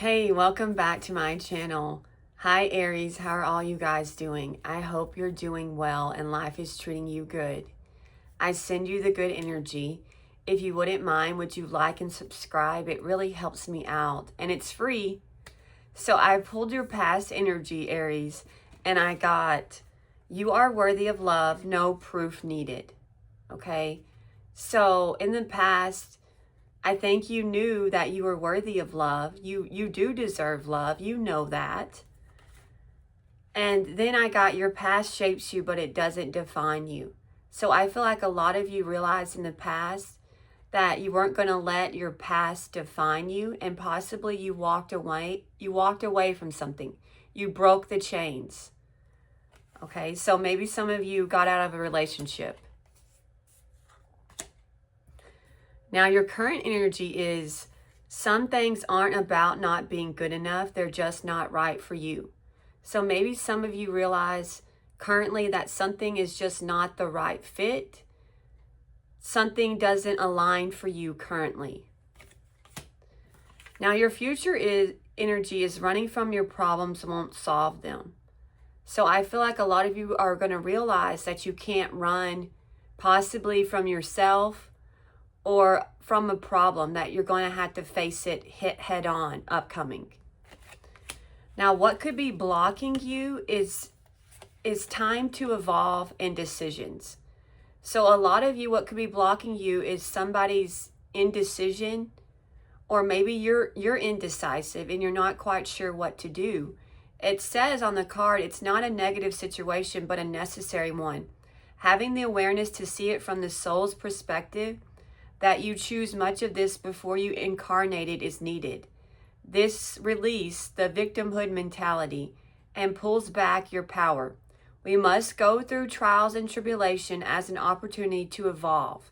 Hey, welcome back to my channel. Hi Aries, how are all you guys doing? I hope you're doing well and life is treating you good. I send you the good energy. If you wouldn't mind, would you like and subscribe? It really helps me out and it's free. So I pulled your past energy, Aries, and I got, you are worthy of love, no proof needed. Okay? So in the past, I think you knew that you were worthy of love. You do deserve love. You know that. And then I got your past shapes you, but it doesn't define you. So I feel like a lot of you realized in the past that you weren't going to let your past define you, and possibly you walked away. You walked away from something. You broke the chains. Okay, so maybe some of you got out of a relationship. Now, your current energy is some things aren't about not being good enough. They're just not right for you. So maybe some of you realize currently that something is just not the right fit. Something doesn't align for you currently. Now, your future energy is running from your problems won't solve them. So I feel like a lot of you are going to realize that you can't run possibly from yourself or from a problem, that you're going to have to face it head on upcoming. Now, what could be blocking you is time to evolve and decisions. So a lot of you, what could be blocking you is somebody's indecision, or maybe you're indecisive and you're not quite sure what to do. It says on the card, it's not a negative situation, but a necessary one. Having the awareness to see it from the soul's perspective, that you choose much of this before you incarnated is needed. This release the victimhood mentality and pulls back your power. We must go through trials and tribulation as an opportunity to evolve.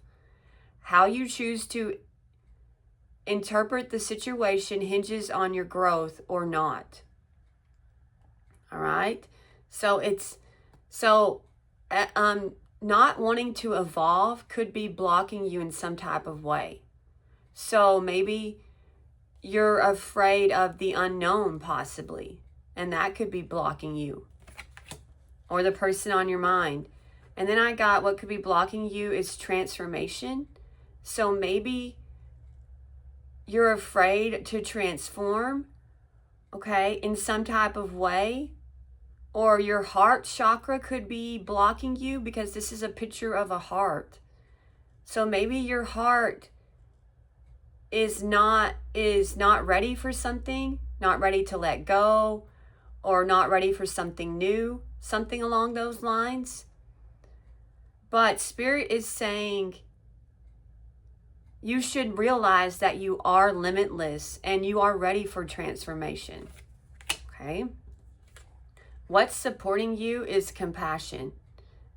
How you choose to interpret the situation hinges on your growth or not. All right? Not wanting to evolve could be blocking you in some type of way. So maybe you're afraid of the unknown possibly, and that could be blocking you, or the person on your mind. And then I got what could be blocking you is transformation. So maybe you're afraid to transform, okay, in some type of way. Or your heart chakra could be blocking you, because this is a picture of a heart. So maybe your heart is not ready for something, not ready to let go, or not ready for something new, something along those lines. But Spirit is saying you should realize that you are limitless and you are ready for transformation. Okay? What's supporting you is compassion.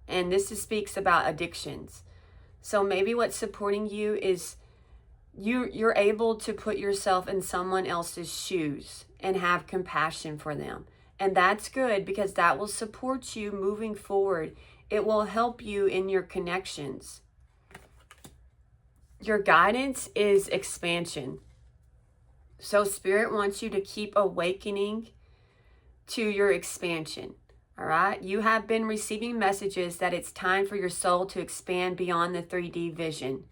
And this speaks about addictions. So maybe what's supporting you is you're able to put yourself in someone else's shoes and have compassion for them. And that's good, because that will support you moving forward. It will help you in your connections. Your guidance is expansion. So Spirit wants you to keep awakening to your expansion. All right? You have been receiving messages that it's time for your soul to expand beyond the 3D vision.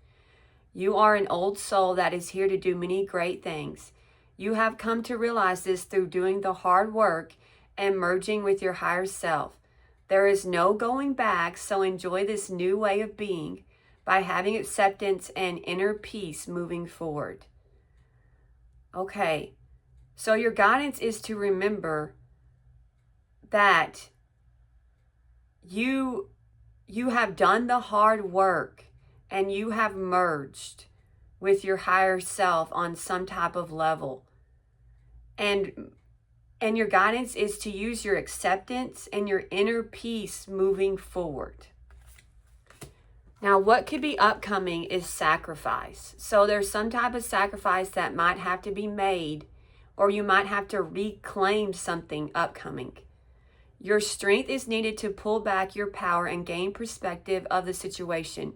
You are an old soul that is here to do many great things. You have come to realize this through doing the hard work and merging with your higher self. There is no going back, so enjoy this new way of being by having acceptance and inner peace moving forward. Okay, so your guidance is to remember that you have done the hard work and you have merged with your higher self on some type of level. And your guidance is to use your acceptance and your inner peace moving forward. Now, what could be upcoming is sacrifice. So there's some type of sacrifice that might have to be made, or you might have to reclaim something upcoming. Your strength is needed to pull back your power and gain perspective of the situation.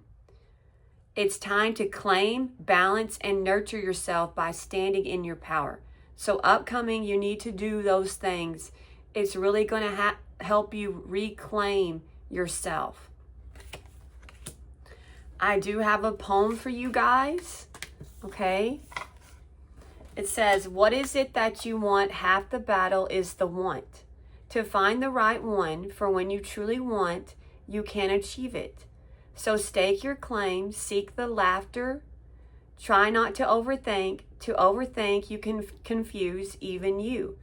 It's time to claim, balance, and nurture yourself by standing in your power. So upcoming, you need to do those things. It's really going to help you reclaim yourself. I do have a poem for you guys. Okay. It says, what is it that you want? Half the battle is the want. To find the right one, for when you truly want, you can achieve it. So stake your claim, seek the laughter. Try not to overthink. To overthink, you can confuse even you.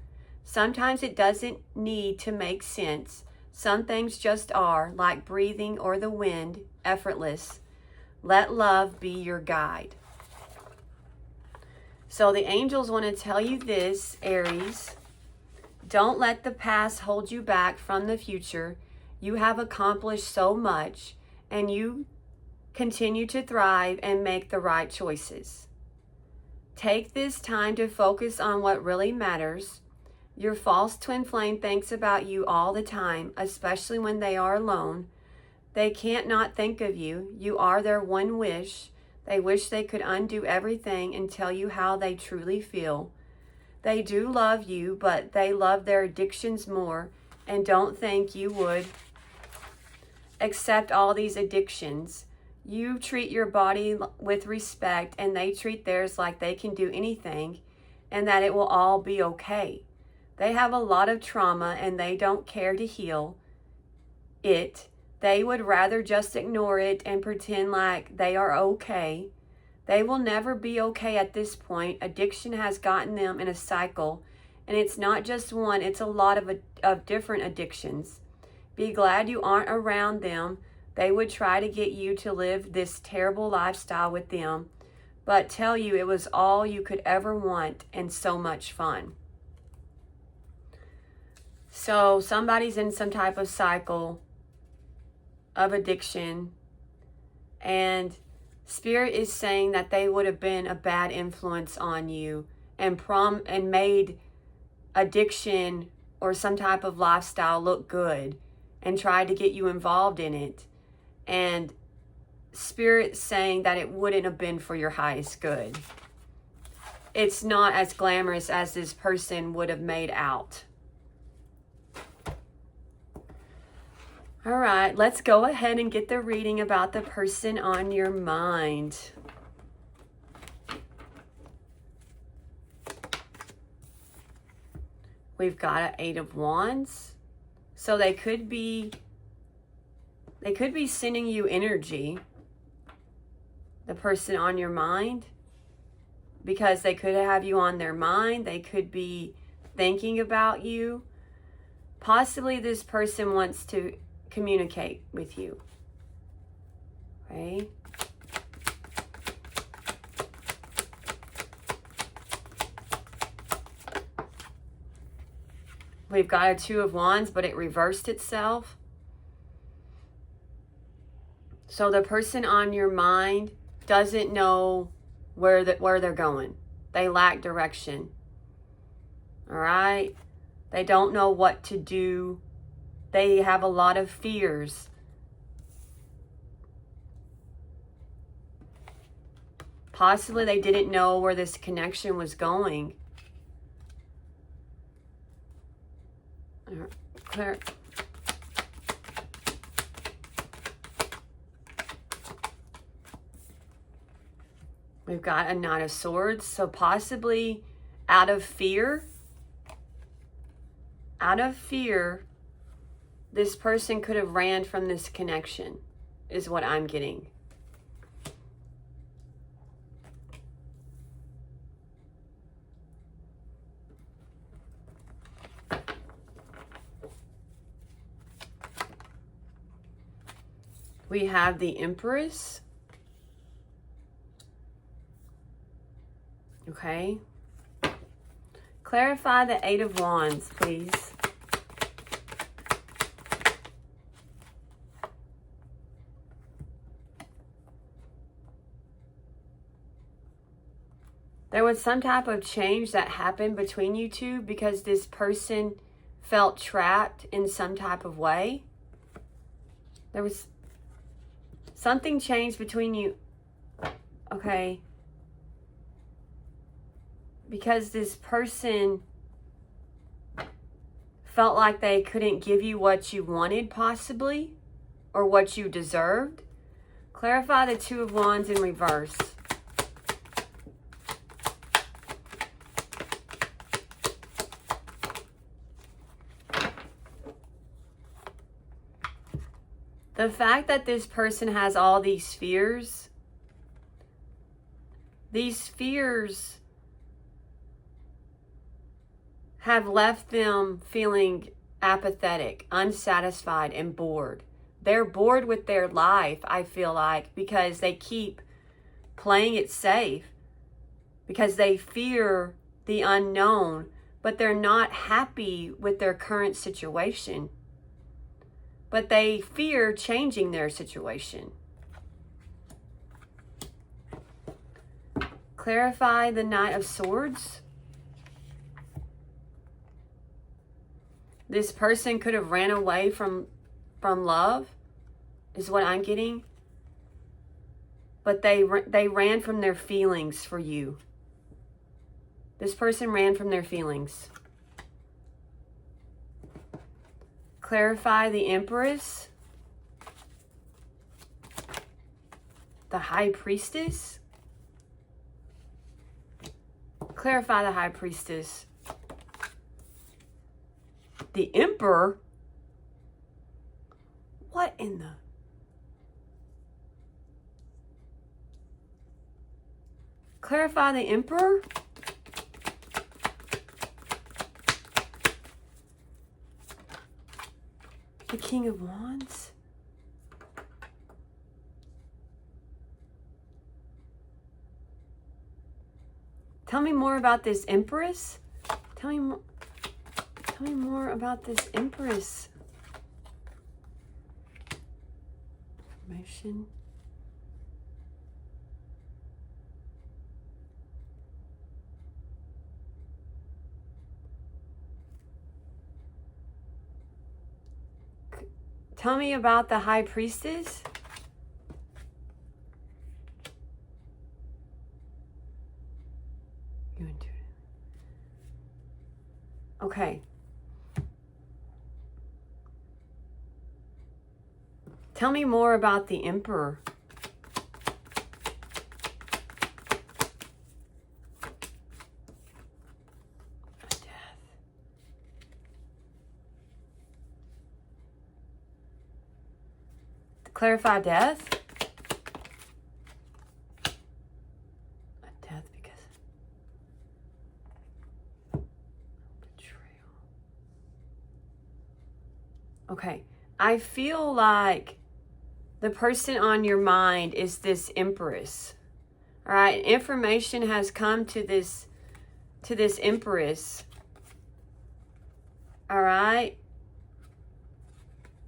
Sometimes it doesn't need to make sense. Some things just are, like breathing or the wind, effortless. Let love be your guide. So the angels want to tell you this, Aries. Don't let the past hold you back from the future. You have accomplished so much, and you continue to thrive and make the right choices. Take this time to focus on what really matters. Your false twin flame thinks about you all the time, especially when they are alone. They can't not think of you. You are their one wish. They wish they could undo everything and tell you how they truly feel. They do love you, but they love their addictions more and don't think you would accept all these addictions. You treat your body with respect, and they treat theirs like they can do anything and that it will all be okay. They have a lot of trauma and they don't care to heal it. They would rather just ignore it and pretend like they are okay. They will never be okay at this point. Addiction has gotten them in a cycle, and it's not just one, it's a lot of different addictions. Be glad you aren't around them. They would try to get you to live this terrible lifestyle with them, but tell you it was all you could ever want and so much fun. So somebody's in some type of cycle of addiction, and Spirit is saying that they would have been a bad influence on you and made addiction or some type of lifestyle look good and tried to get you involved in it. And Spirit saying that it wouldn't have been for your highest good. It's not as glamorous as this person would have made out. All right, let's go ahead and get the reading about the person on your mind. We've got an 8 of Wands. So they could be sending you energy, the person on your mind, because they could have you on their mind. They could be thinking about you. Possibly this person wants to communicate with you. Okay? We've got a 2 of Wands, but it reversed itself. So the person on your mind doesn't know where they're going. They lack direction. All right? They don't know what to do. They have a lot of fears. Possibly they didn't know where this connection was going. Clear. We've got a 9 of Swords. So possibly out of fear, this person could have ran from this connection, is what I'm getting. We have the Empress. Okay. Clarify the 8 of Wands, please. There was some type of change that happened between you two because this person felt trapped in some type of way. There was something changed between you. Okay. because this person felt like they couldn't give you what you wanted, possibly, or what you deserved. Clarify the Two of Wands in reverse. The fact that this person has all these fears have left them feeling apathetic, unsatisfied, and bored. They're bored with their life, I feel like, because they keep playing it safe, because they fear the unknown, but they're not happy with their current situation. But they fear changing their situation. Clarify the Knight of Swords. This person could have ran away from love, is what I'm getting. But they ran from their feelings for you. This person ran from their feelings. Clarify the Empress. The High Priestess. Clarify the High Priestess. The Emperor? What in the... Clarify the Emperor? The King of Wands? Tell me more about this Empress. Tell me more about this Empress. Information. Tell me about the High Priestess. Okay. Tell me more about the Emperor. Death. Clarify death. Death because betrayal. Okay. I feel like the person on your mind is this Empress. All right, information has come to this Empress. All right.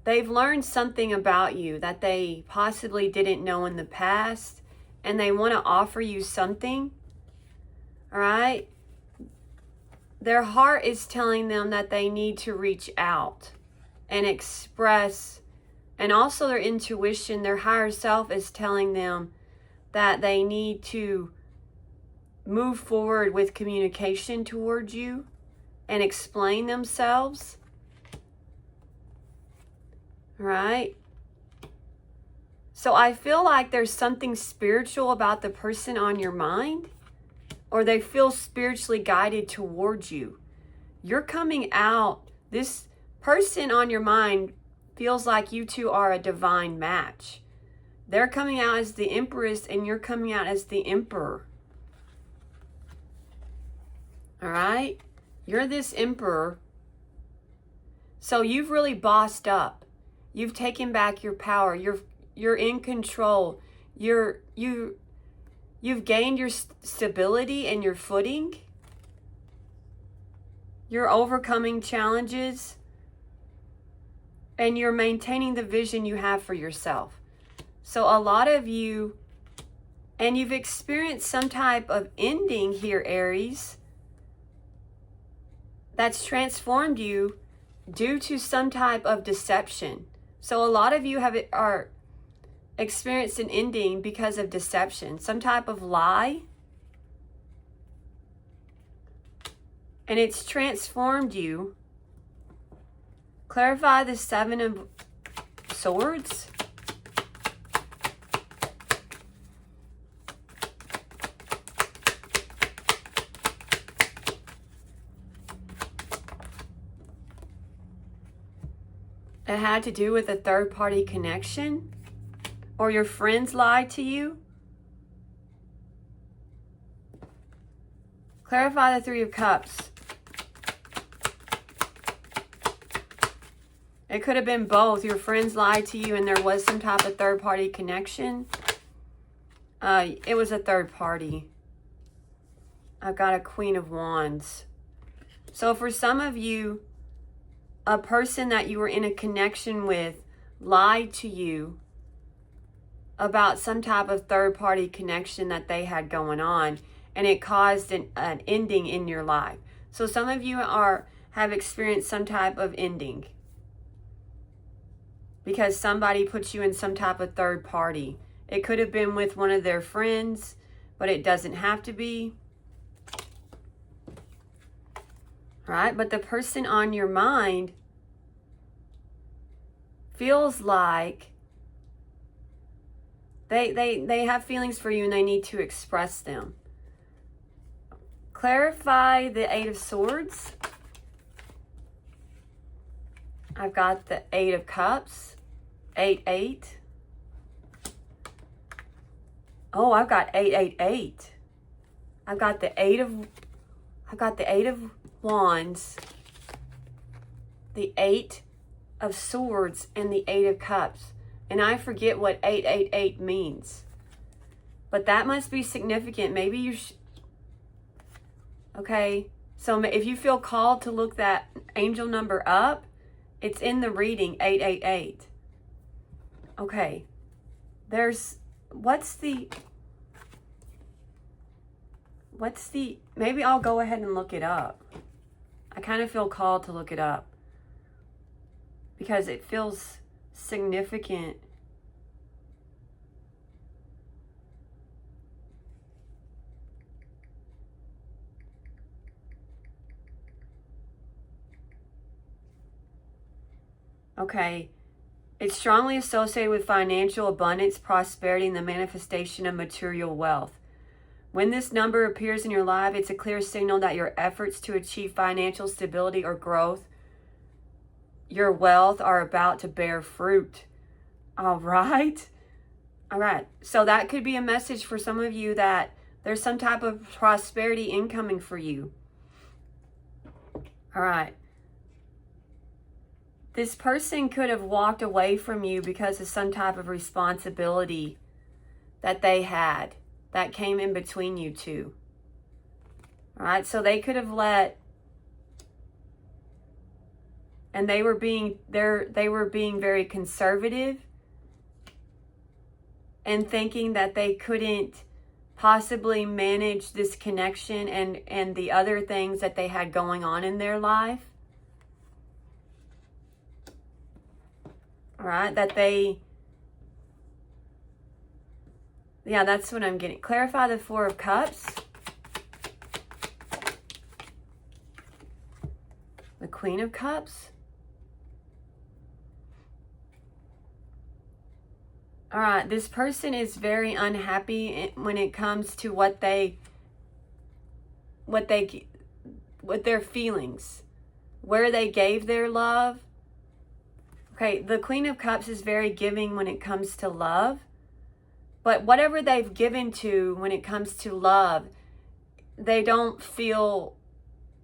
They've learned something about you that they possibly didn't know in the past, and they want to offer you something. All right. Their heart is telling them that they need to reach out and express. And also their intuition, their higher self is telling them that they need to move forward with communication towards you and explain themselves. Right? So I feel like there's something spiritual about the person on your mind, or they feel spiritually guided towards you. You're coming out, this person on your mind feels like you two are a divine match. They're coming out as the Empress and you're coming out as the Emperor. All right? You're this Emperor. So you've really bossed up. You've taken back your power. You're in control. You've gained your stability and your footing. You're overcoming challenges. And you're maintaining the vision you have for yourself. So a lot of you, and you've experienced some type of ending here, Aries, that's transformed you due to some type of deception. So a lot of you are experienced an ending because of deception, some type of lie. and it's transformed you. Clarify the Seven of Swords. It had to do with a third-party connection, or your friends lied to you. Clarify the Three of Cups. It could have been both. Your friends lied to you and there was some type of third-party connection. It was a third party. I've got a Queen of Wands. So for some of you, a person that you were in a connection with lied to you about some type of third-party connection that they had going on, and it caused an ending in your life. So some of you have experienced some type of ending because somebody put you in some type of third party. It could have been with one of their friends, but it doesn't have to be. All right, but the person on your mind feels like they have feelings for you and they need to express them. Clarify the Eight of Swords. I've got the Eight of Cups. 8-8. Oh, I've got 8-8-8. I've got the Eight of Wands, the Eight of Swords, and the Eight of Cups. And I forget what 8-8-8 means. But that must be significant. Maybe you okay, so if you feel called to look that angel number up, it's in the reading, 8-8-8. Okay, maybe I'll go ahead and look it up. I kind of feel called to look it up because it feels significant. Okay, it's strongly associated with financial abundance, prosperity, and the manifestation of material wealth. When this number appears in your life, it's a clear signal that your efforts to achieve financial stability or growth, your wealth, are about to bear fruit. All right. All right. So that could be a message for some of you that there's some type of prosperity incoming for you. All right. This person could have walked away from you because of some type of responsibility that they had that came in between you two. All right, so they could have and they were being very conservative and thinking that they couldn't possibly manage this connection and the other things that they had going on in their life. All right, that's what I'm getting. Clarify the Four of Cups. The Queen of Cups. All right, this person is very unhappy when it comes to what their feelings, where they gave their love. Okay, the Queen of Cups is very giving when it comes to love. But whatever they've given to when it comes to love, they don't feel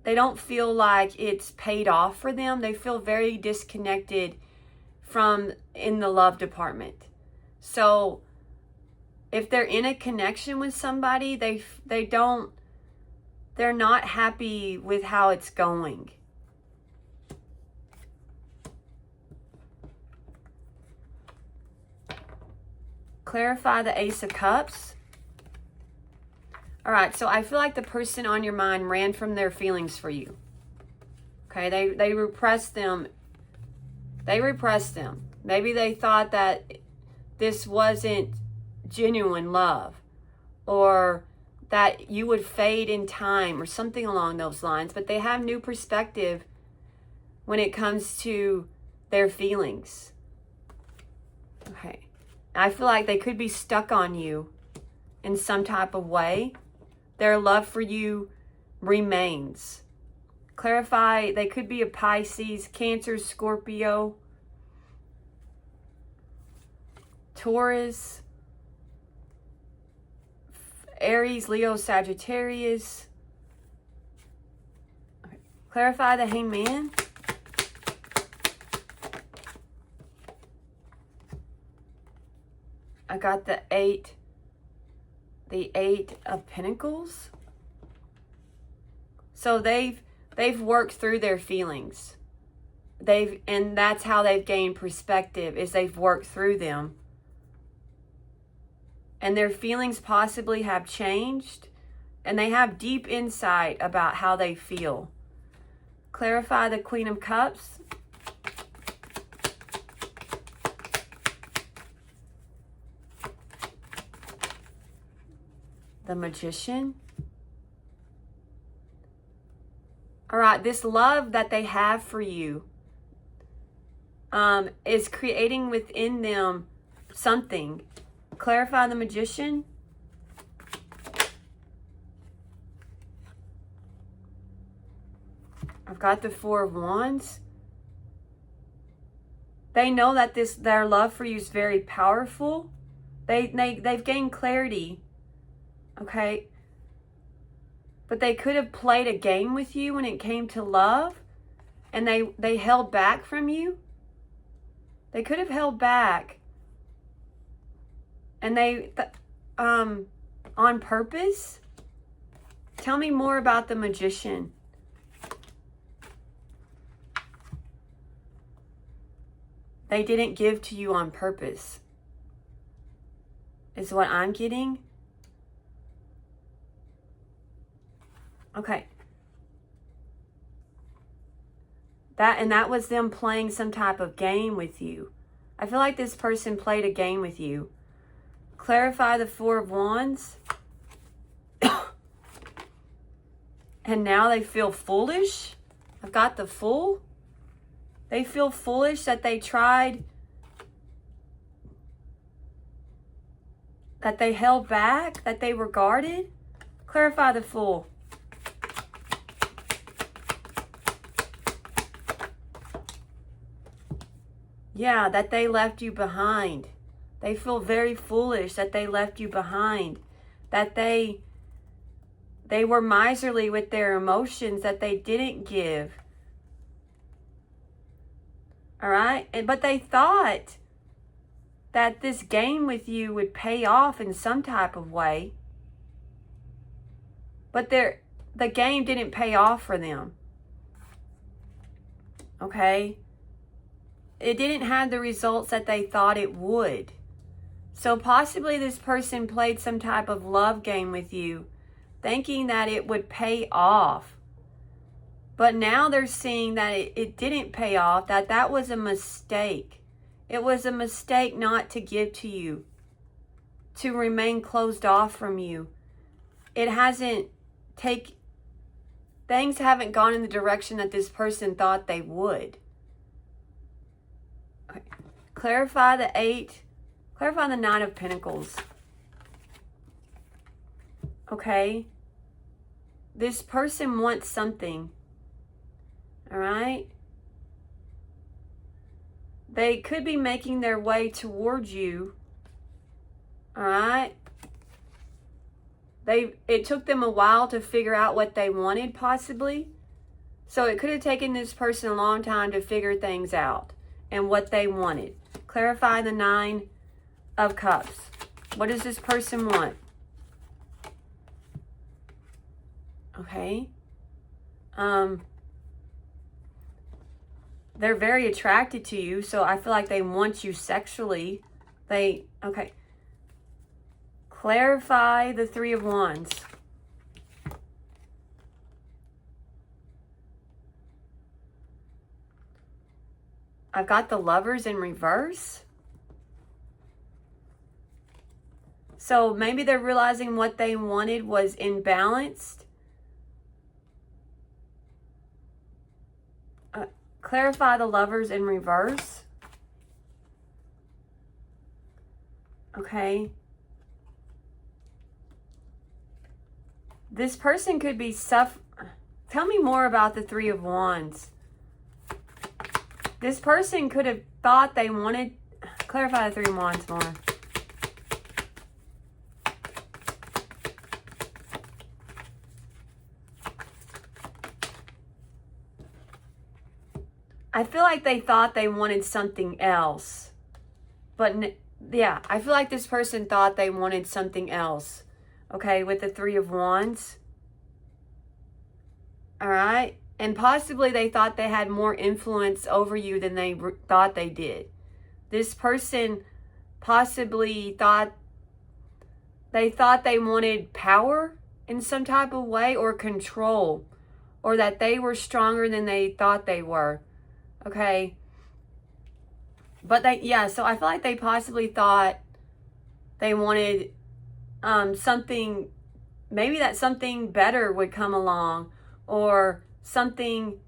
like it's paid off for them. They feel very disconnected in the love department. So if they're in a connection with somebody, they're not happy with how it's going. Clarify the Ace of Cups. All right, so I feel like the person on your mind ran from their feelings for you. Okay, they repressed them. Maybe they thought that this wasn't genuine love, or that you would fade in time or something along those lines, but they have new perspective when it comes to their feelings. Okay. I feel like they could be stuck on you in some type of way. Their love for you remains. Clarify, they could be a Pisces, Cancer, Scorpio, Taurus, Aries, Leo, Sagittarius. Okay. Clarify the Hangman. I got the Eight of Pentacles. So they've worked through their feelings. And that's how they've gained perspective, is they've worked through them. And their feelings possibly have changed, and they have deep insight about how they feel. Clarify the Queen of Cups. The Magician. All right, this love that they have for you is creating within them something. Clarify the Magician. I've got the Four of Wands. They know that their love for you is very powerful. They've gained clarity. Okay? But they could have played a game with you when it came to love, and they held back from you. They could have held back. And on purpose. Tell me more about the Magician. They didn't give to you on purpose, is what I'm getting. Okay. That was them playing some type of game with you. I feel like this person played a game with you. Clarify the Four of Wands. And now they feel foolish. I've got the Fool. They feel foolish that they tried, that they held back, that they were guarded. Clarify the Fool. Yeah, that they left you behind. They feel very foolish that they left you behind. That they were miserly with their emotions, that they didn't give. All right? But they thought that this game with you would pay off in some type of way. But the game didn't pay off for them. Okay? It didn't have the results that they thought it would. So possibly this person played some type of love game with you, thinking that it would pay off. But now they're seeing that it didn't pay off, that was a mistake. It was a mistake not to give to you, to remain closed off from you. Things haven't gone in the direction that this person thought they would. Okay. Clarify the Nine of Pentacles. Okay? This person wants something. All right? They could be making their way towards you. All right? It took them a while to figure out what they wanted, possibly. So it could have taken this person a long time to figure things out and what they wanted. Clarify the Nine of Cups. What does this person want? Okay. They're very attracted to you, so I feel like they want you sexually. Okay. Clarify the Three of Wands. I've got the Lovers in reverse. So maybe they're realizing what they wanted was imbalanced. Clarify the Lovers in reverse. Okay. This person could be Tell me more about the Three of Wands. This person could have thought they wanted... Clarify the Three of Wands more. I feel like they thought they wanted something else. But yeah, I feel like this person thought they wanted something else. Okay, with the Three of Wands. All right. And possibly they thought they had more influence over you than they thought they did. This person possibly thought they wanted power in some type of way, or control, or that they were stronger than they thought they were. Okay. But so I feel like they possibly thought they wanted something, maybe that something better would come along, or something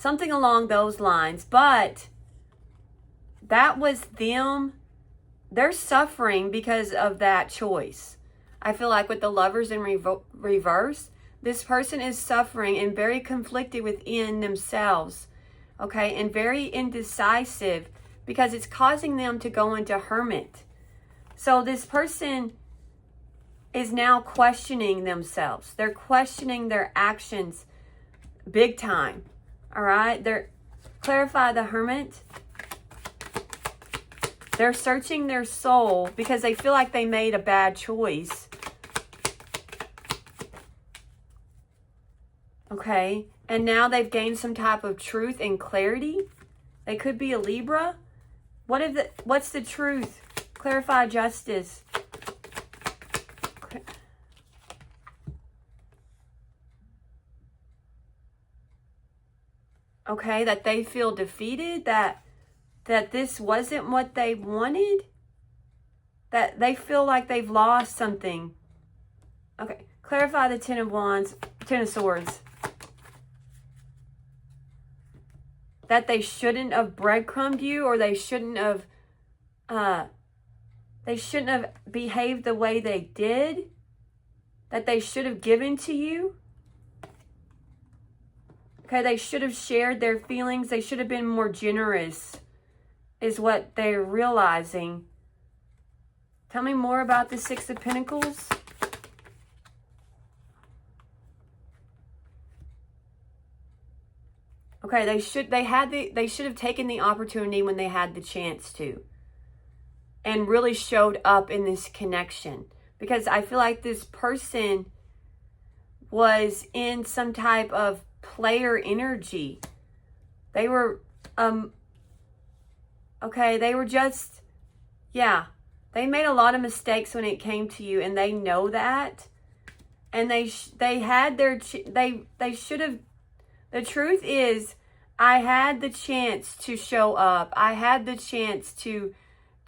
along those lines. But that was them. They're suffering because of that choice. I feel like with the Lovers in reverse, this person is suffering and very conflicted within themselves. Okay, and very indecisive, because it's causing them to go into hermit. So this person is now questioning themselves. They're questioning their actions big time. All right, clarify the Hermit. They're searching their soul because they feel like they made a bad choice. Okay, and now they've gained some type of truth and clarity. They could be a Libra. What's the truth? Clarify Justice. Okay, that they feel defeated, that this wasn't what they wanted, that they feel like they've lost something. Okay, clarify the Ten of Swords. That they shouldn't have breadcrumbed you, or they shouldn't have behaved the way they did, that they should have given to you. Okay, they should have shared their feelings. They should have been more generous, is what they're realizing. Tell me more about the Six of Pentacles. Okay, they should have taken the opportunity when they had the chance to, and really showed up in this connection, because I feel like this person was in some type of player energy. They were they were just, they made a lot of mistakes when it came to you, and they know that, and they had their they should have. The truth is, I had the chance to show up. I had the chance to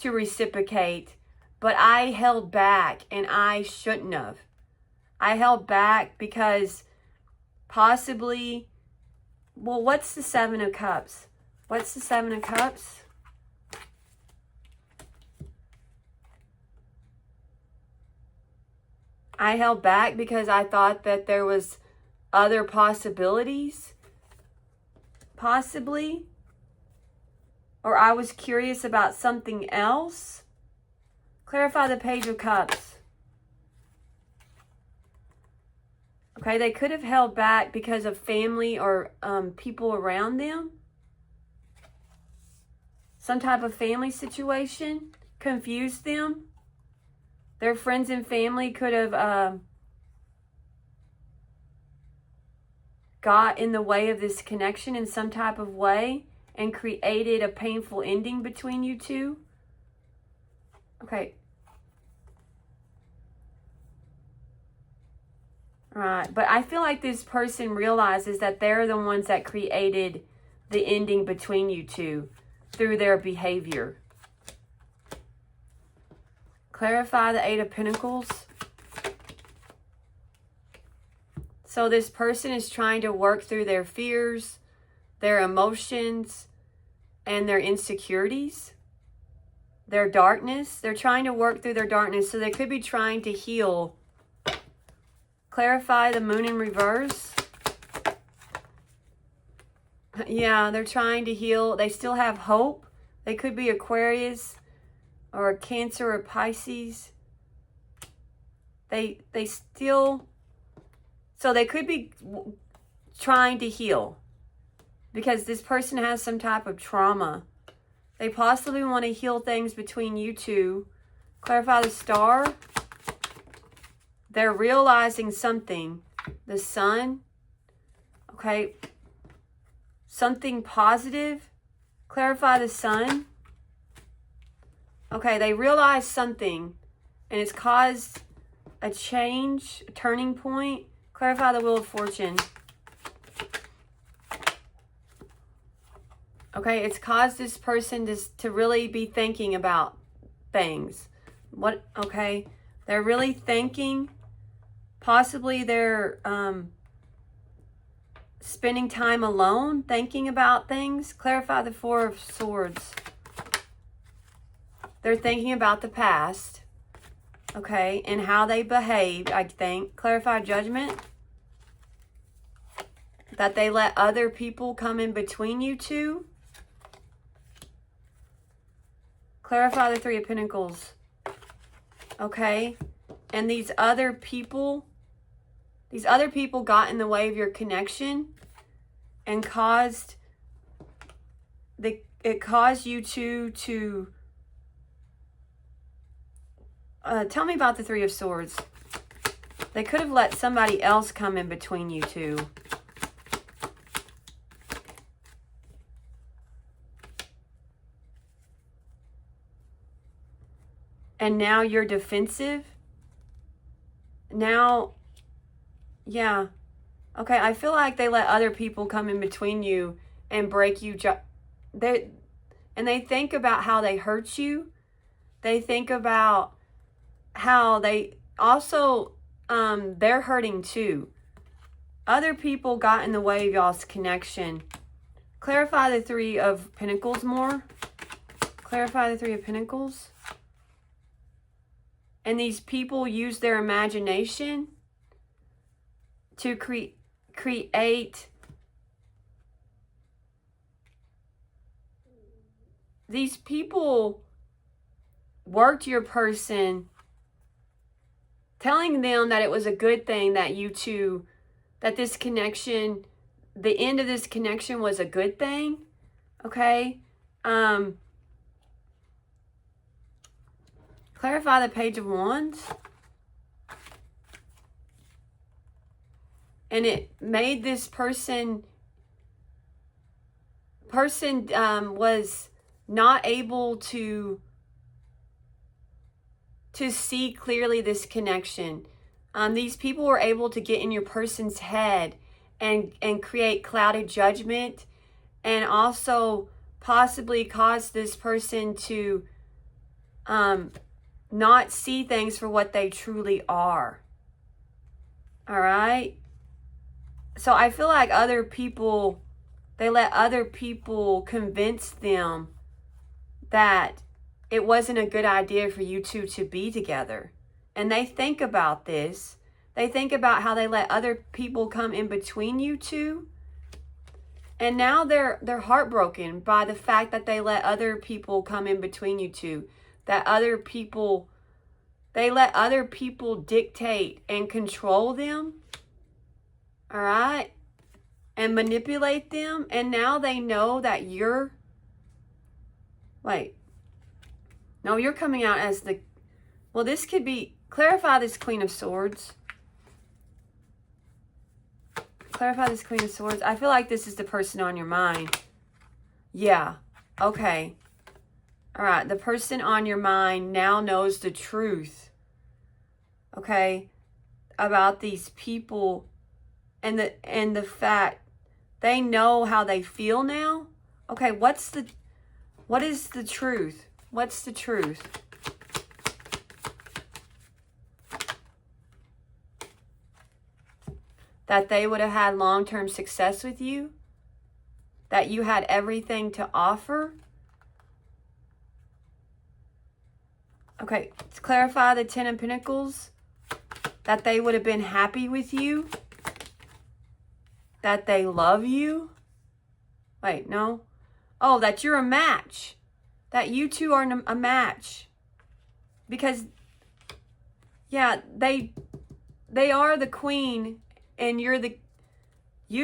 reciprocate, but I held back, and I shouldn't have. I held back because possibly, well, what's the Seven of Cups? What's the Seven of Cups? I held back because I thought that there was other possibilities, possibly, or I was curious about something else. Clarify the Page of Cups. Okay, they could have held back because of family or people around them. Some type of family situation confused them. Their friends and family could have got in the way of this connection in some type of way and created a painful ending between you two. Okay. All right. But I feel like this person realizes that they're the ones that created the ending between you two through their behavior. Clarify the Eight of Pentacles. So this person is trying to work through their fears, their emotions, and their insecurities, their darkness. They're trying to work through their darkness. So they could be trying to heal. Clarify the Moon in reverse. Yeah, they're trying to heal. They still have hope. They could be Aquarius or a Cancer or Pisces. They still... So they could be trying to heal because this person has some type of trauma. They possibly want to heal things between you two. Clarify the Star. They're realizing something. The Sun. Okay. Something positive. Clarify the Sun. Okay, they realize something and it's caused a change, a turning point. Clarify the Wheel of Fortune. Okay, it's caused this person to really be thinking about things. Okay, they're really thinking. Possibly they're spending time alone, thinking about things. Clarify the Four of Swords. They're thinking about the past. Okay, and how they behaved, I think. Clarify Judgment. That they let other people come in between you two. Clarify the Three of Pentacles. Okay, and these other people got in the way of your connection and caused you two to... tell me about the Three of Swords. They could have let somebody else come in between you two. And now you're defensive. Now, yeah. Okay, I feel like they let other people come in between you and break you. They think about how they hurt you. They think about how they also, they're hurting too. Other people got in the way of y'all's connection. Clarify the Three of Pentacles more. Clarify the Three of Pentacles. And these people use their imagination to create. These people worked your person, telling them that it was a good thing that you two, that this connection, the end of this connection was a good thing. Okay. Clarify the Page of Wands. And it made this person was not able to see clearly this connection. These people were able to get in your person's head and create clouded judgment, and also possibly cause this person to not see things for what they truly are. All right? So I feel like other people, they let other people convince them that it wasn't a good idea for you two to be together. And they think about this. They think about how they let other people come in between you two. And now they're heartbroken by the fact that they let other people come in between you two. That other people, they let other people dictate and control them. All right? And manipulate them. And now they know that you're... Wait. No, you're coming out as the... Well, this could be... Clarify this Queen of Swords. Clarify this Queen of Swords. I feel like this is the person on your mind. Yeah. Okay. All right. The person on your mind now knows the truth. Okay. About these people. And the fact they know how they feel now. Okay. What is the truth? What's the truth? that they would have had long-term success with you, that you had everything to offer. Okay, to clarify the Ten of Pentacles, that they would have been happy with you, that they love you. Wait, no. Oh, that you're a match. That you two are a match. Because, yeah, they are the queen and you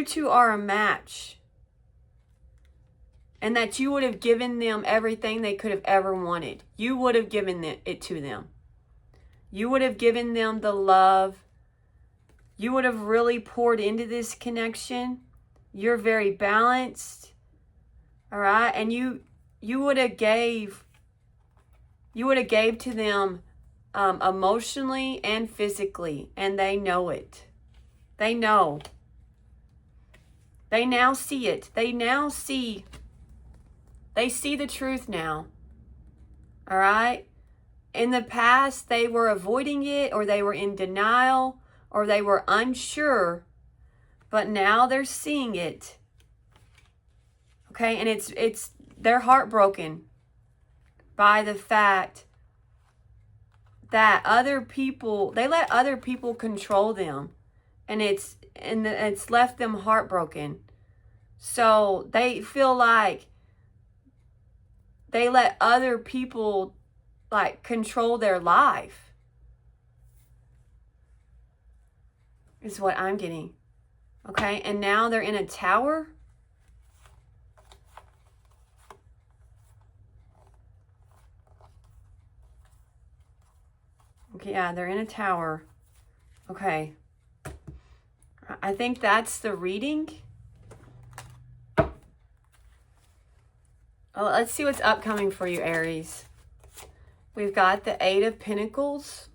two are a match. And that you would have given them everything they could have ever wanted. You would have given it to them. You would have given them the love. You would have really poured into this connection. You're very balanced. All right? And you would have gave to them emotionally and physically. And they know it. They know. They now see it. They see the truth now. All right? In the past, they were avoiding it, or they were in denial, or they were unsure, but now they're seeing it. Okay? And they're heartbroken by the fact that they let other people control them, and it's left them heartbroken. So they feel like they let other people like control their life, is what I'm getting. Okay, and now they're in a tower. Okay, yeah, they're in a tower. Okay. I think that's the reading. Oh, let's see what's upcoming for you, Aries. We've got the Eight of Pentacles.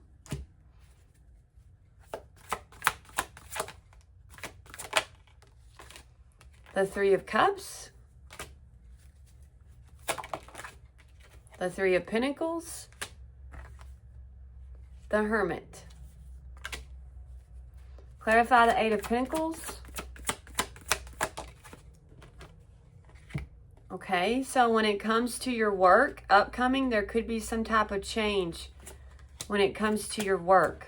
The Three of Cups. The Three of Pentacles. The Hermit. Clarify the Eight of Pentacles. Okay, so when it comes to your work, upcoming, there could be some type of change when it comes to your work.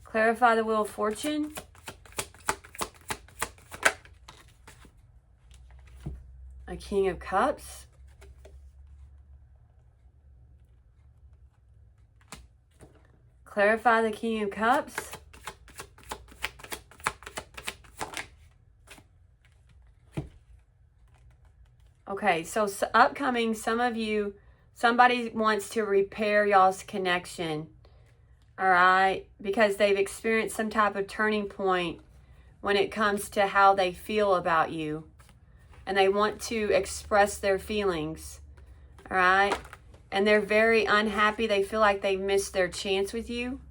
Clarify the Wheel of Fortune. A King of Cups. Clarify the King of Cups. Okay, so upcoming, some of you, somebody wants to repair y'all's connection, all right? Because they've experienced some type of turning point when it comes to how they feel about you. And they want to express their feelings, all right? And they're very unhappy. They feel like they missed their chance with you.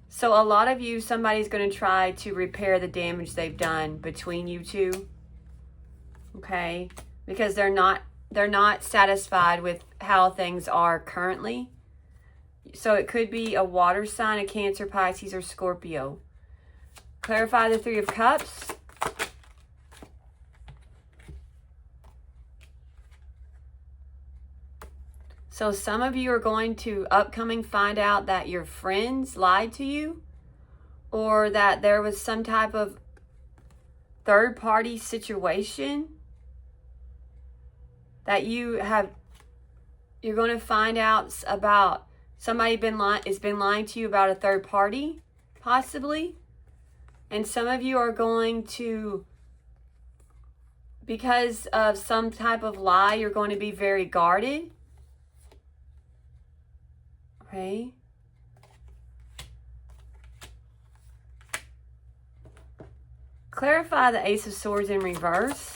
So a lot of you, somebody's going to try to repair the damage they've done between you two, okay? Because they're not satisfied with how things are currently. So it could be a water sign, a Cancer, Pisces, or Scorpio. Clarify the Three of Cups. So some of you are going to upcoming find out that your friends lied to you, or that there was some type of third-party situation that you're going to find out about. Somebody has been lying to you about a third party, possibly. And some of you are going to, because of some type of lie, you're going to be very guarded. Okay. Clarify the Ace of Swords in reverse.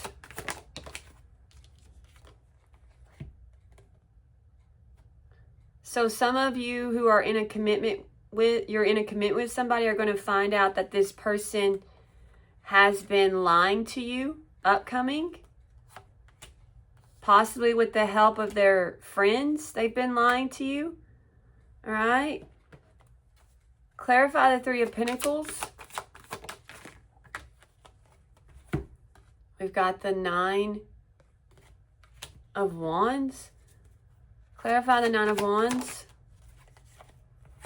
So some of you who are in a commitment with somebody are going to find out that this person has been lying to you upcoming. Possibly with the help of their friends, they've been lying to you. All right. Clarify the Three of Pentacles. We've got the 9 of Wands. Clarify the 9 of Wands.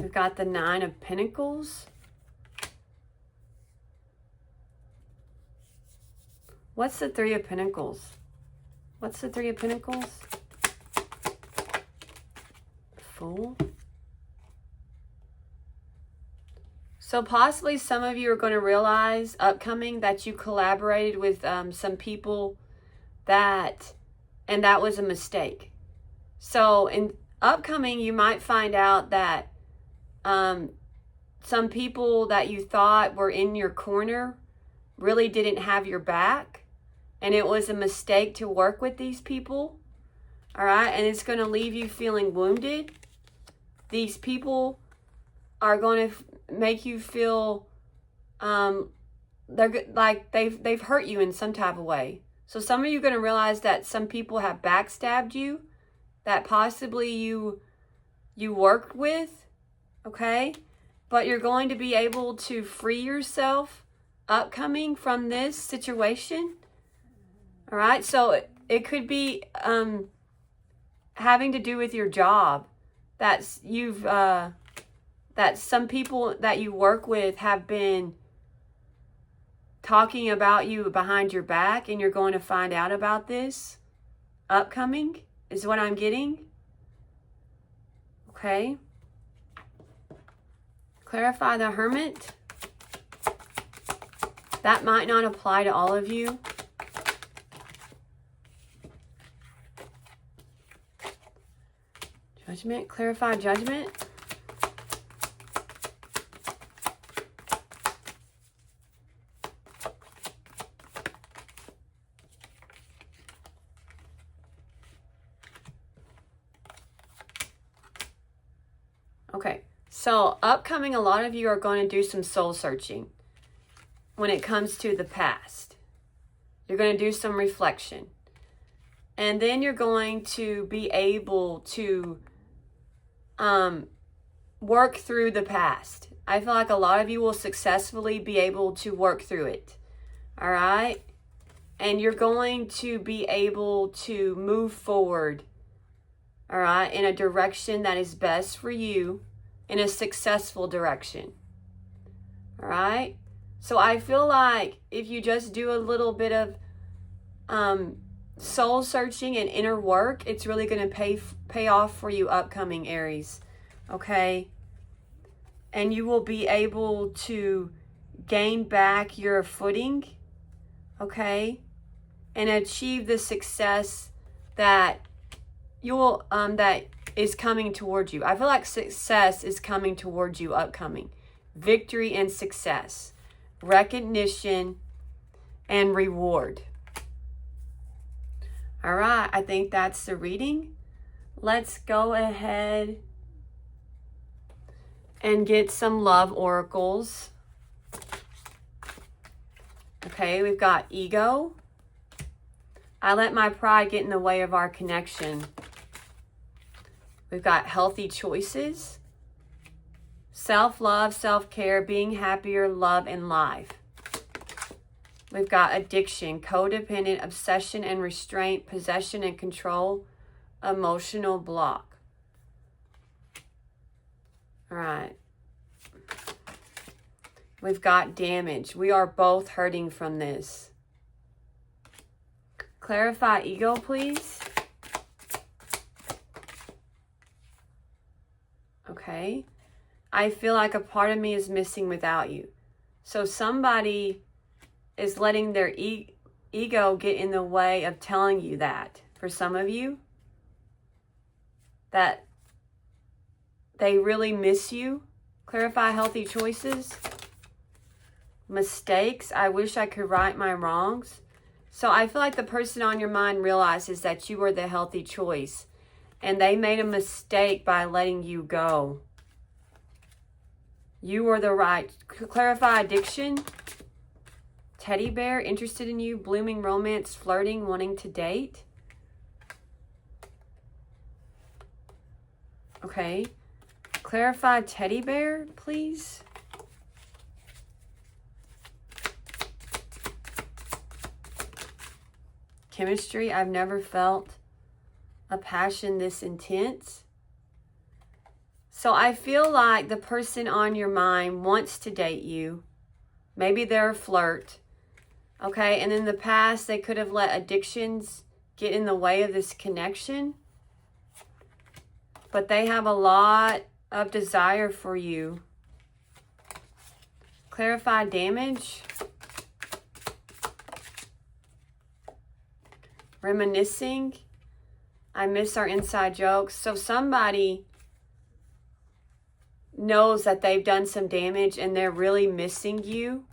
We've got the 9 of Pentacles. What's the 3 of Pentacles? What's the 3 of Pentacles? Fool. So possibly some of you are going to realize upcoming that you collaborated with some people and that was a mistake. So in upcoming, you might find out that some people that you thought were in your corner really didn't have your back. And it was a mistake to work with these people. All right. And it's going to leave you feeling wounded. These people are going to make you feel like they've hurt you in some type of way. So some of you are going to realize that some people have backstabbed you that possibly you worked with. Okay. But you're going to be able to free yourself upcoming from this situation. All right, so it could be having to do with your job. That some people that you work with have been talking about you behind your back, and you're going to find out about this upcoming, is what I'm getting. Okay. Clarify the Hermit. That might not apply to all of you. Judgment, clarify Judgment. Okay, so upcoming, a lot of you are going to do some soul searching when it comes to the past. You're going to do some reflection. And then you're going to be able to work through the past. I feel like a lot of you will successfully be able to work through it. All right? And you're going to be able to move forward, all right, in a direction that is best for you, in a successful direction. All right? So I feel like if you just do a little bit of soul searching and inner work, it's really going to pay off for you upcoming Aries. Okay? And you will be able to gain back your footing, okay? And achieve the success that that is coming towards you. I feel like success is coming towards you upcoming. Victory and success, recognition and reward. All right, I think that's the reading. Let's go ahead and get some love oracles. Okay, we've got ego. I let my pride get in the way of our connection. We've got healthy choices. Self-love, self-care, being happier, love, and life. We've got addiction, codependent, obsession and restraint, possession and control, emotional block. All right. We've got damage. We are both hurting from this. Clarify ego, please. Okay. I feel like a part of me is missing without you. So somebody is letting their ego get in the way of telling you that. For some of you, that they really miss you. Clarify healthy choices. Mistakes. I wish I could right my wrongs. So I feel like the person on your mind realizes that you were the healthy choice and they made a mistake by letting you go. You were the right. Clarify addiction. Teddy bear, interested in you, blooming romance, flirting, wanting to date. Okay. Clarify teddy bear, please. chemistry. I've never felt a passion this intense. So I feel like the person on your mind wants to date you. Maybe they're a flirt. Okay, and in the past, they could have let addictions get in the way of this connection. But they have a lot of desire for you. Clarify damage. Reminiscing. I miss our inside jokes. So somebody knows that they've done some damage and they're really missing you.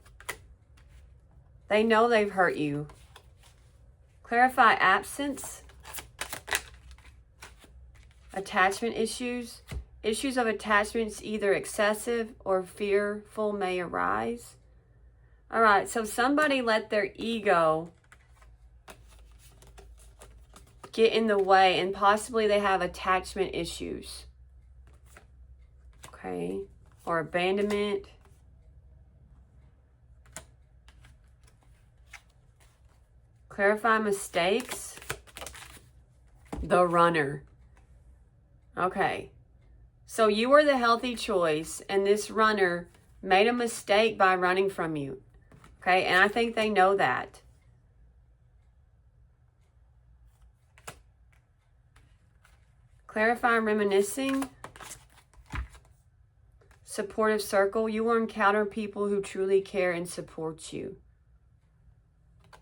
They know they've hurt you. Clarify absence. Attachment issues. Issues of attachments, either excessive or fearful, may arise. All right, so somebody let their ego get in the way, and possibly they have attachment issues. Okay, or abandonment. Clarify mistakes. The runner. Okay, so you were the healthy choice, and this runner made a mistake by running from you. Okay, and I think they know that. Clarify reminiscing. Supportive circle. You will encounter people who truly care and support you.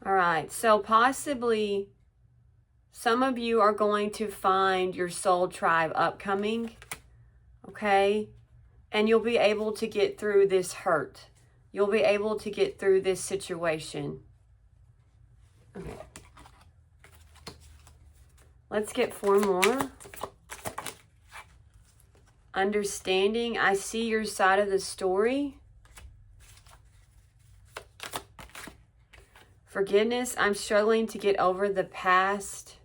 All right, so possibly some of you are going to find your soul tribe upcoming, okay? And you'll be able to get through this hurt. You'll be able to get through this situation. Okay. Let's get 4 more. Understanding. I see your side of the story. Forgiveness. I'm struggling to get over the past.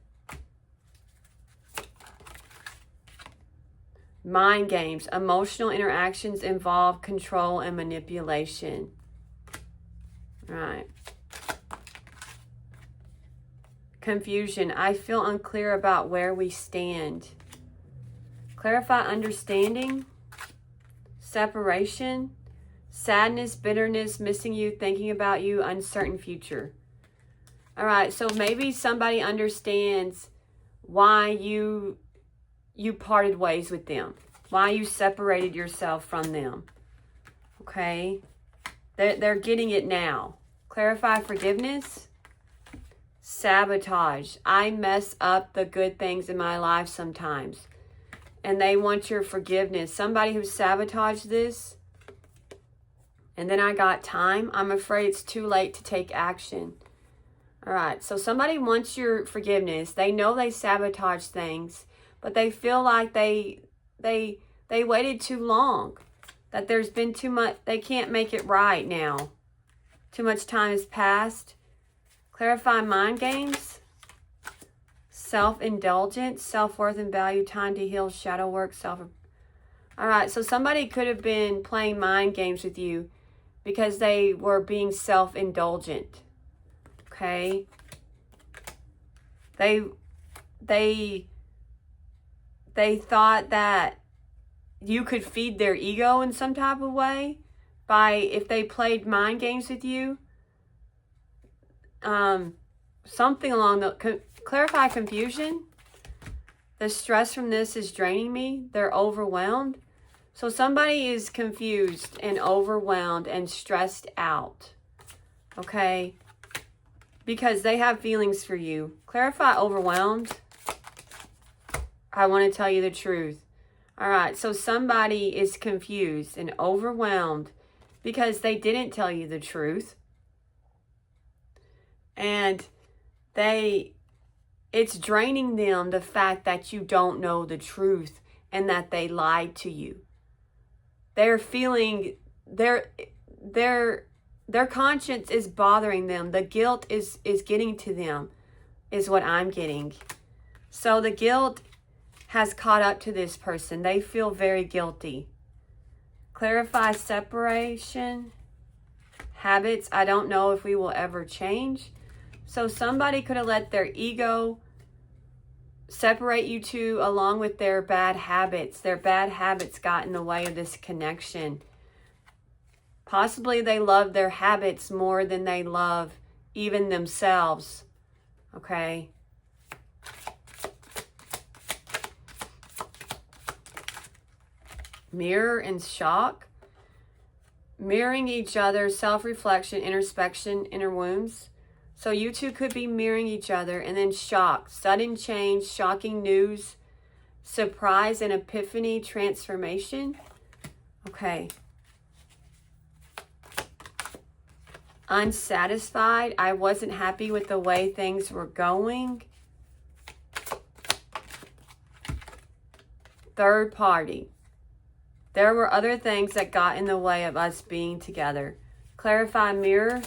Mind games. Emotional interactions involve control and manipulation. All right. Confusion. I feel unclear about where we stand. Clarify understanding. Separation. Sadness, bitterness, missing you, thinking about you, uncertain future. All right, so maybe somebody understands why you parted ways with them, why you separated yourself from them. Okay, they're getting it now. Clarify forgiveness. Sabotage. I mess up the good things in my life sometimes, and they want your forgiveness. Somebody who sabotaged this. And then I got time. I'm afraid it's too late to take action. All right. So somebody wants your forgiveness. They know they sabotaged things, but they feel like they waited too long. That there's been too much. They can't make it right now. Too much time has passed. Clarify mind games. Self-indulgence. Self-worth and value. Time to heal. Shadow work. All right. So somebody could have been playing mind games with you, because they were being self-indulgent, okay? They thought that you could feed their ego in some type of way if they played mind games with you. Something along the... Clarify confusion. The stress from this is draining me. They're overwhelmed. So somebody is confused and overwhelmed and stressed out, okay? Because they have feelings for you. Clarify overwhelmed. I want to tell you the truth. All right, so somebody is confused and overwhelmed because they didn't tell you the truth. And it's draining them, the fact that you don't know the truth and that they lied to you. They're feeling, their conscience is bothering them. The guilt is getting to them, is what I'm getting. So the guilt has caught up to this person. They feel very guilty. Clarify separation. Habits. I don't know if we will ever change. So somebody could have let their ego separate you two, along with their bad habits. Their bad habits got in the way of this connection. Possibly they love their habits more than they love even themselves. Okay? Mirror and shock. Mirroring each other, self-reflection, introspection, inner wounds. So you two could be mirroring each other. And then shock, sudden change, shocking news, surprise and epiphany, transformation. Okay. Unsatisfied. I wasn't happy with the way things were going. Third party. There were other things that got in the way of us being together. Clarify mirror.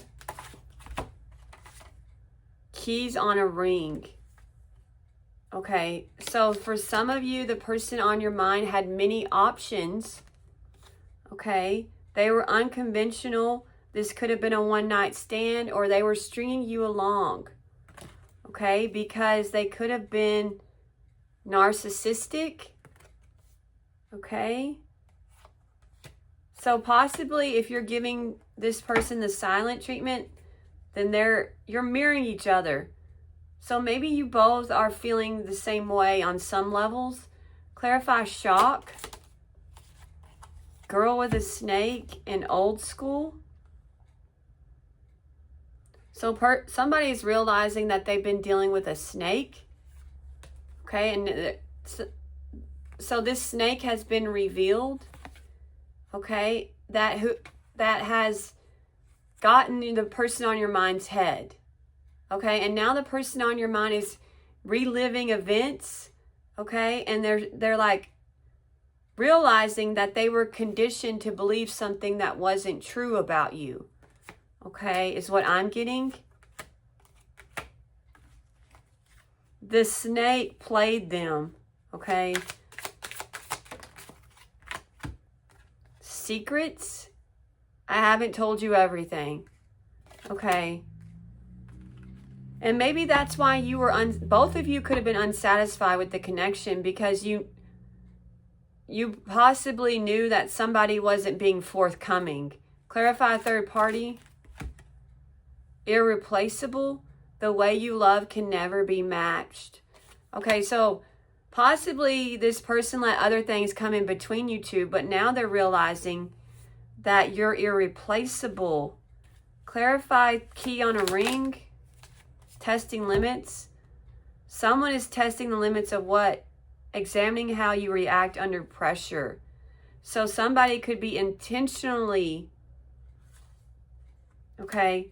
Keys on a ring. Okay, so for some of you, the person on your mind had many options. Okay, they were unconventional. This could have been a one-night stand, or they were stringing you along. Okay, because they could have been narcissistic. Okay. So possibly if you're giving this person the silent treatment, then you're mirroring each other. So maybe you both are feeling the same way on some levels. Clarify shock. Girl with a snake and old school. So somebody is realizing that they've been dealing with a snake. Okay, and so this snake has been revealed. Okay, that has gotten the person on your mind's head. Okay, and now the person on your mind is reliving events. Okay, and they're like realizing that they were conditioned to believe something that wasn't true about you. Okay, is what I'm getting. The snake played them. Okay. Secrets. I haven't told you everything. Okay. And maybe that's why you were both of you could have been unsatisfied with the connection, because you possibly knew that somebody wasn't being forthcoming. Clarify third party. Irreplaceable. The way you love can never be matched. Okay, so possibly this person let other things come in between you two, but now they're realizing that you're irreplaceable. Clarify key on a ring. Testing limits. Someone is testing the limits of what? Examining how you react under pressure. So somebody could be intentionally, okay,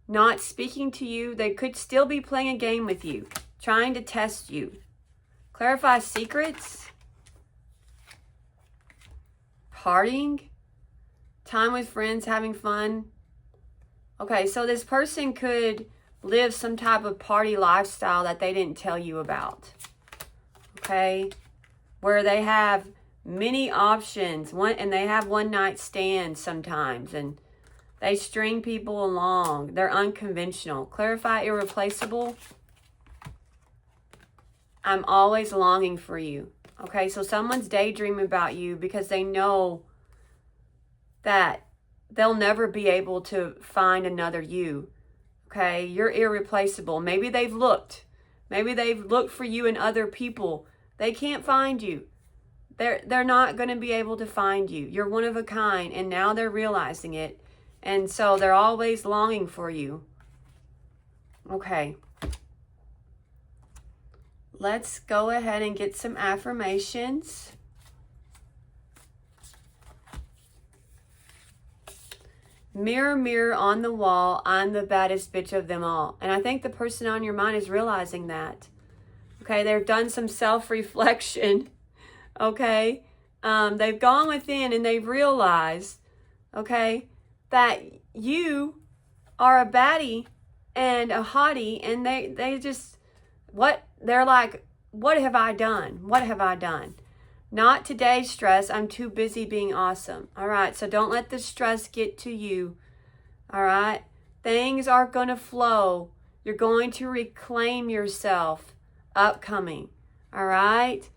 not speaking to you. They could still be playing a game with you, trying to test you. Clarify secrets. Partying. Time with friends, having fun. Okay, so this person could live some type of party lifestyle that they didn't tell you about. Okay, where they have many options, and they have one-night stands sometimes, and they string people along. They're unconventional. Clarify irreplaceable. I'm always longing for you. Okay, so someone's daydreaming about you because they know that they'll never be able to find another you. Okay, you're irreplaceable. Maybe they've looked. Maybe they've looked for you in other people. They can't find you. They're not going to be able to find you. You're one of a kind, and now they're realizing it. And so they're always longing for you. Okay. Let's go ahead and get some affirmations. Mirror, mirror on the wall, I'm the baddest bitch of them all. And I think the person on your mind is realizing that. Okay, they've done some self-reflection. Okay, they've gone within and they've realized, okay, that you are a baddie and a hottie, and they just, they're like, what have I done? What have I done? Not today, stress. I'm too busy being awesome. All right, so don't let the stress get to you. All right, things are going to flow You're going to reclaim yourself upcoming. All right?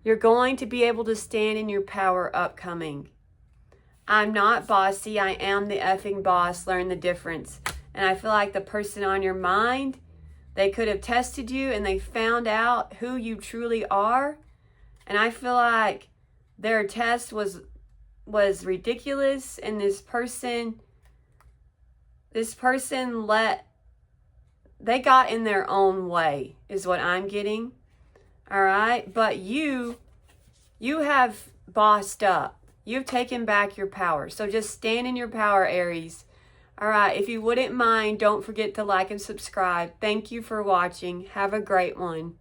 You're going to be able to stand in your power upcoming. I'm not bossy. I am the effing boss. Learn the difference. And I feel like the person on your mind, they could have tested you and they found out who you truly are. And I feel like their test was ridiculous, and this person they got in their own way is what I'm getting. All right? But you have bossed up. You've taken back your power. So just stand in your power, Aries. All right. If you wouldn't mind, don't forget to like and subscribe. Thank you for watching. Have a great one.